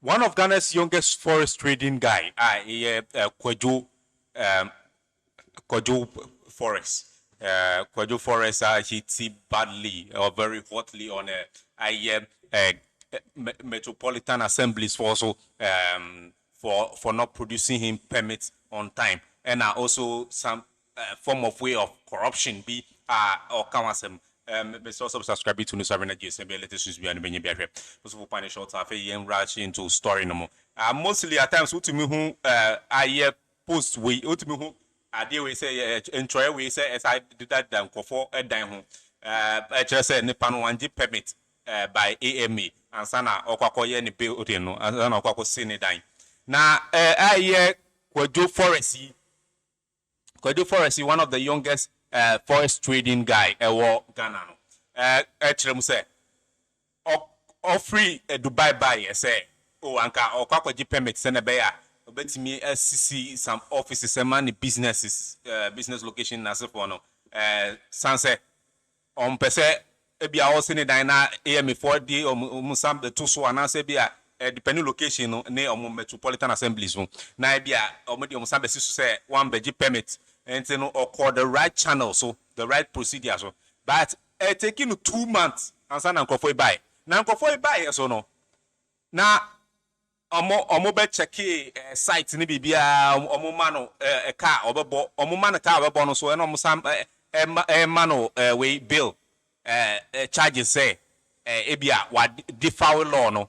One of Ghana's youngest forest trading guy, Kojo, Kojo Forex. Kojo Forex, hit badly or very hotly on metropolitan assemblies for also for not producing him permits on time, and also some form of way of corruption be or come Mr. Also subscribe to News Arena GSM, latest be and Benny Berry. Also, find short after yen rush into story no more. Mostly at times, what to me who I post we, what to me who I deal with say, enjoy we say, as I did that down for a dime. I just said, Nippon 1G permit by AMA, and Sana or Quacoy any bill, and Sana Quaco Sine dime. Now, I Kojo Forest. Kojo Forest, one of the youngest forest trading guy ewo Ghana no. Echrem say free Dubai buy say anka okwaji permit se na be ya obetimi SCC some offices and money businesses business location na se for no sanse on pese ebia o se ne dan na AM4D o some the two so na se bia depending location no ne metropolitan assemblies no na bia o me de some be so say one beji permit and you know, or call the right channel, so the right procedure. So, but taking 2 months, and son uncle for buy. Now, uncle for buy, so no. Now, a mobile check site in Bibia, or mano a car, or man a car, bonus, so and almost some mano way bill charges say, Ebia, what defoul law no.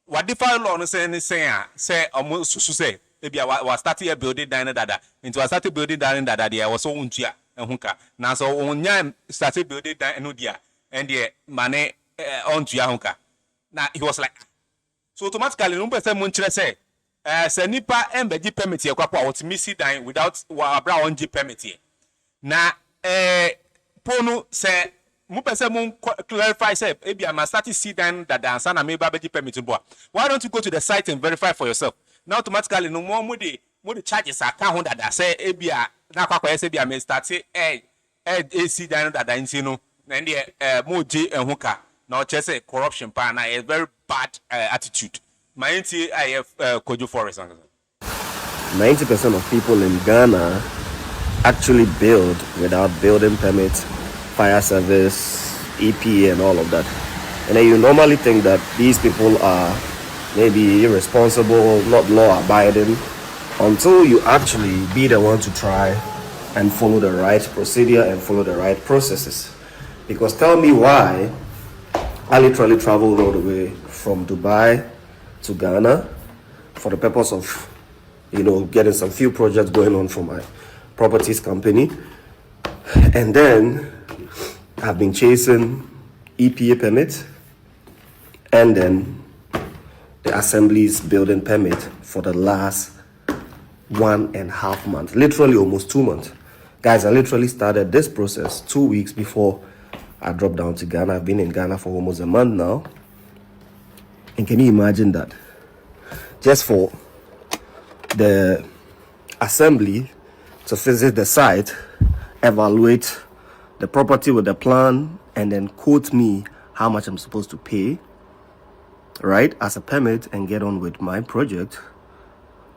What defoul law no say, almost say. Maybe I was starting a building down that into a started building down that I was so untia and hunka. Now so on started building down and the money on to hunka. Now he was like, so automatically no person munchre say nipa embeji permit here kwapa what missy down without wa brown G permit here. Now pono say mu person mun clarify say maybe I must start to see down that the answer na maybe beji permit boy. Why don't you go to the site and verify for yourself? Now automatically no more the charges are count that say ebia na kwakwa say bia me start say AC down that I no na the mo J and hookah now just say corruption pa na a very bad attitude. My IF Kojo Forest 90% of people in Ghana actually build without building permits, fire service, EPA and all of that. And then you normally think that these people are maybe irresponsible, not law-abiding, until you actually be the one to try and follow the right procedure and follow the right processes. Because tell me why I literally traveled all the way from Dubai to Ghana for the purpose of, getting some few projects going on for my properties company. And then I've been chasing EPA permits and then the assembly's building permit for the last 1.5 months, literally almost 2 months. Guys, I literally started this process 2 weeks before I dropped down to Ghana. I've been in Ghana for almost a month now. And can you imagine that? Just for the assembly to visit the site, evaluate the property with the plan, and then quote me how much I'm supposed to pay, right, as a permit, and get on with my project.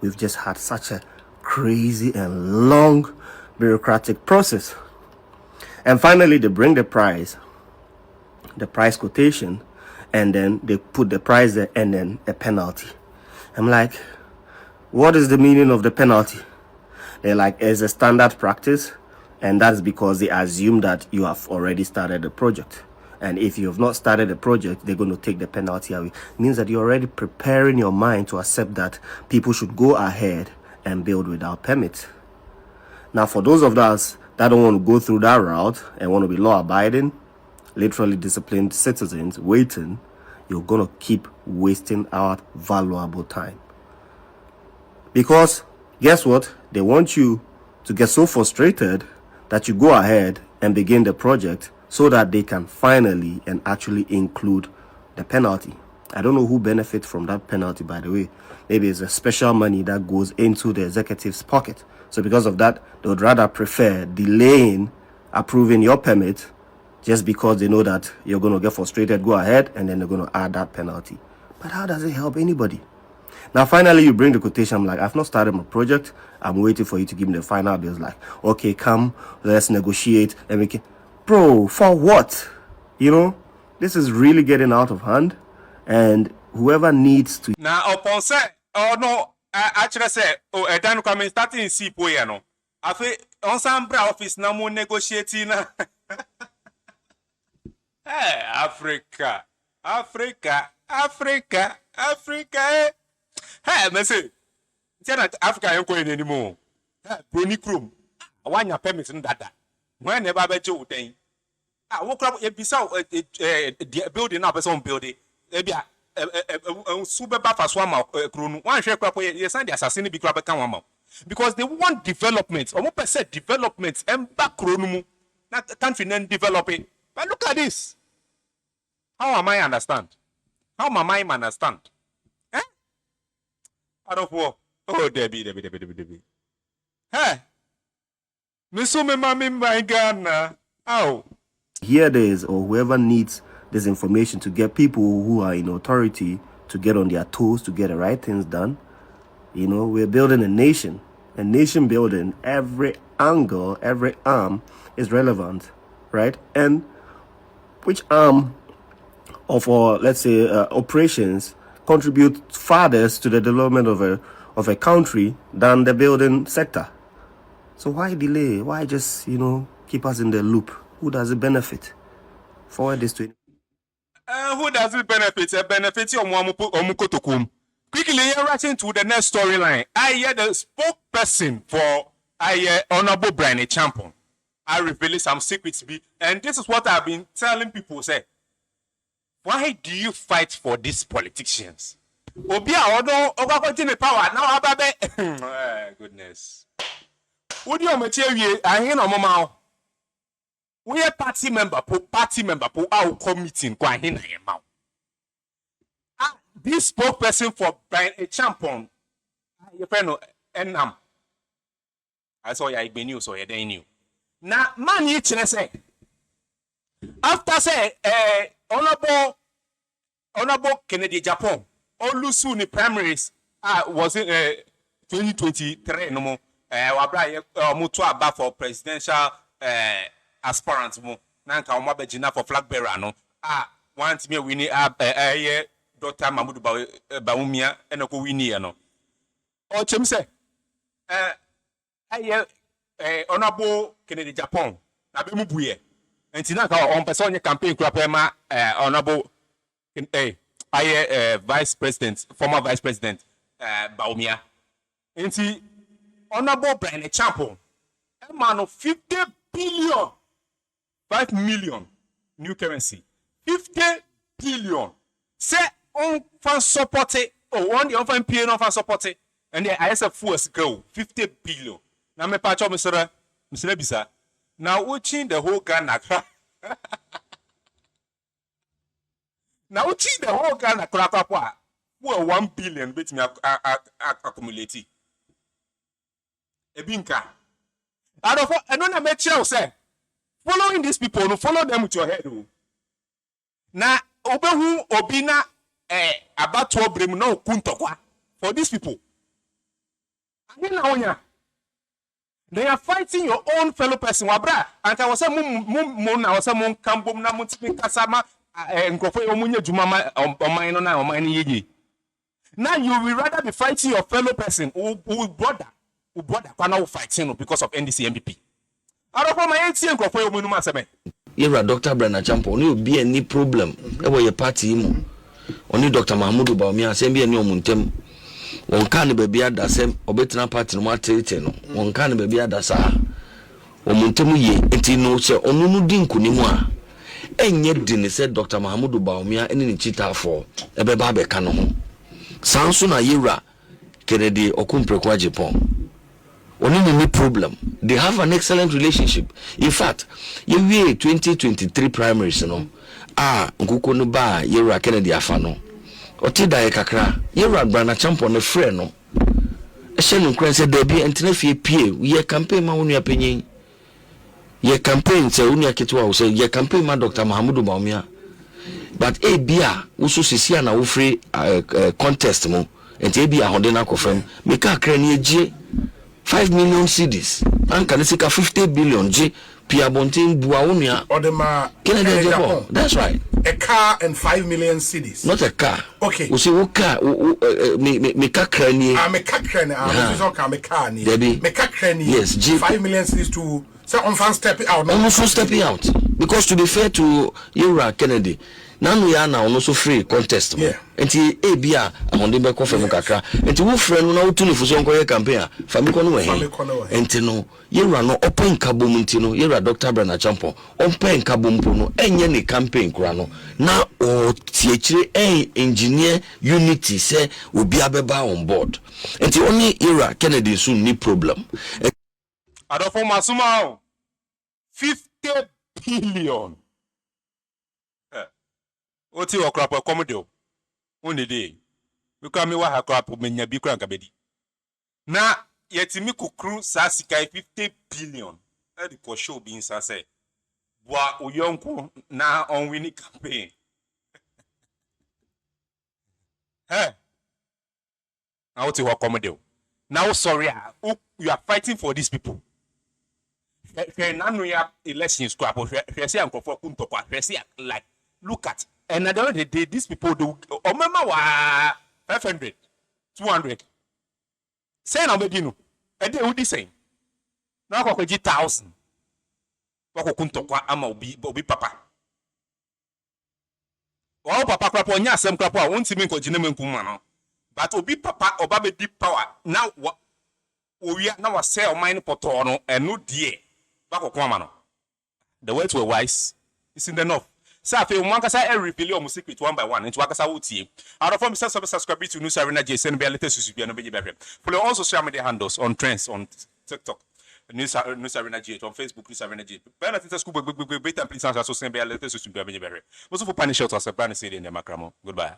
We've just had such a crazy and long bureaucratic process. And finally, they bring the price quotation, and then they put the price there and then a penalty. I'm like, what is the meaning of the penalty? They're like, it's a standard practice, and that's because they assume that you have already started the project. And if you have not started a project, they're going to take the penalty away. It means that you're already preparing your mind to accept that people should go ahead and build without permits. Now, for those of us that don't want to go through that route and want to be law-abiding, literally disciplined citizens waiting, you're going to keep wasting our valuable time. Because guess what? They want you to get so frustrated that you go ahead and begin the project so that they can finally and actually include the penalty. I don't know who benefits from that penalty, by the way. Maybe it's a special money that goes into the executive's pocket. So because of that, they would rather prefer delaying approving your permit just because they know that you're going to get frustrated, go ahead, and then they're going to add that penalty. But how does it help anybody? Now, finally, you bring the quotation. I'm like, I've not started my project. I'm waiting for you to give me the final bills. Like, okay, come, let's negotiate. And we can, bro, for what? You know, this is really getting out of hand. And whoever needs to. Now, upon say, oh no, I actually say, oh, I don't come in starting in see poe, no. I feel on some office now more negotiating. Hey, Africa. Eh. Hey, me say, Africa ain't going anymore. Brony Chrome. I want your permits in that. When never bet you thing. I woke up a piece of building up a some building. Maybe a super buffer swam croon. One share crap, yes, and the assassin be crap a because they want developments, or more per se developments, and back chronomu. Not the country then developing. But look at this. How am I understand? How am I understand? Eh? I don't know. Oh, Debbie. Hey. Misume mami my Ghana. Ow. Here it is, or whoever needs this information to get people who are in authority to get on their toes, to get the right things done. You know, we're building a nation building. Every angle, every arm is relevant, right? And which arm of our, let's say, operations contribute farthest to the development of a country than the building sector? So why delay? Why just, you know, keep us in the loop? Who does it benefit? Forward this to. Who does it benefit? It benefits Omukotokum. Quickly, you're rushing to the next storyline. I hear the spokesperson for Honorable Bryan Achempong. I reveal some secrets, and this is what I've been telling people. Say, why do you fight for these politicians? Obia Odo Oga power now. Ababe. Goodness. Would you material? I hear no mama. We are party member po our committee kwa hina yema. This spokesperson for Bryan Achempong, you know, Enam. I saw ya Igbenu, so ya then knew. Now, man, you say after say, honorable Kennedy Agyapong, all soon the primaries was in 2023 no more. Wabra mutu aba for presidential aspirants mo. Nanka umabejina for flag bearer no. Want me winning Dr. Mahmoud Bawumia and Oko Winnie no. Or Chim say, honorable Kennedy Agyapong, na be mubuye. And Tinaka on person campaign crapema honorable vice president, former vice president Bawumia. And honorable Bryan Achempong, a man of 50 billion, 5 million new currency, 50 billion. Say on fan support it, on the fan pay on fan support it, and the ISF force go 50 billion. Now me patch up Mr. Bisa. Now watching the whole Ghana. Now watching the whole Ghana crap. Who 1 billion bet me accumulate. Ebinka. I don't make sure say following these people, no follow them with your head. Now obehu obina about to bring no kuntokwa for these people. They are fighting your own fellow person. Wabra, and I was a moon, I was a moon, Kambum, Namutin Kasama, and Kofo Omunya Jumama, or mine or mine yigi. Now you will rather be fighting your fellow person who brother, Pana fighting because of NDC MVP. I don't know my ATM Kofo Omunuma Same. You're Dr. Bryan Achempong, you be any problem. Ever your party, only Dr. Mahmoud Bawumia, same be any muntem. One can be at the same obetina party no matter. One can be at the sa. Omuntemu ye, etino se onunu dinku ni mwa. Enye dini said Dr. Mahmoud Bawumia any chita for ebe babe kano. Sansu na yira Kennedy Okumprekwa Agyapong. Only problem. They have an excellent relationship. In fact, you 2023 primaries, nkuko no ba yira Kennedy afano. Otida e kakra, yira Bryan Achempong ne frɛ no. Ehye no kran se da bi entene fie pie, ye campaign ma wonu apanyin. Ye campaign se wonu aketewa wo se ye campaign ma Dr. Mahmoud Bawumia. But bia wo so sisia na wo free contest mo. enti ebi ahode na kofam me ka kra ni egie 5 million cedis anka ne sika 50 billion g pia bontin bua wonua Odema Kennedy Agyapong. That's right. A car and 5 million cedis. Not a car. Okay. We say what car? Me car crane. I'm a car crane. I'm a car. Debbie. Me car crane. Yes. 5 million cedis to say on fan stepping out. Almost stepping out. Because to be fair to Yura Kennedy, now we are now also free contest. Yeah. Enti ebia ahonde be ko fam kakra. Enti wo friend no to nufu so nkoye campaign fami kono we hen. Enti no Yura no open kabom enti no Yura Dr. Bryan Achempong open kabom po no enye ne campaign kura no na o tiechire engineer unity say obi abeba on board. Enti only Yura Kennedy soon ni problem. Adolfo Masuma 50 billion. Oti okrapo komodo. Oni dey. Because me wa hakrapo menya bi kra nkabedi. Na yetimi kukru sa sika 50 billion. E di for show bi nsa say. Bua oyonko na on winning campaign. Hey. Now oti wa komodo. Now sorry, you are fighting for these people. Elections crap like look at and at the end of the day these people do remember 500 200 say na medino e dey who say na kwa 1000 kwa kuntokwa ama obi papa o papa crap onya asem crap a won timi nkogine menkum no but obi papa oba be deep power now owi na wa say o mine poto no eno die. The words were wise. Isn't enough. So I feel one can reveal your secret one by one into Wakasa Uti. Out of subscribe to News Arena J. Send me a latest to be an obey. Follow also social media handles on trends on TikTok. News Arena J on Facebook, News Arena J. Benefit school, beta, please also send me a latest to be a very. Also for Spanish shelters, a brand city in the Macramo. Goodbye.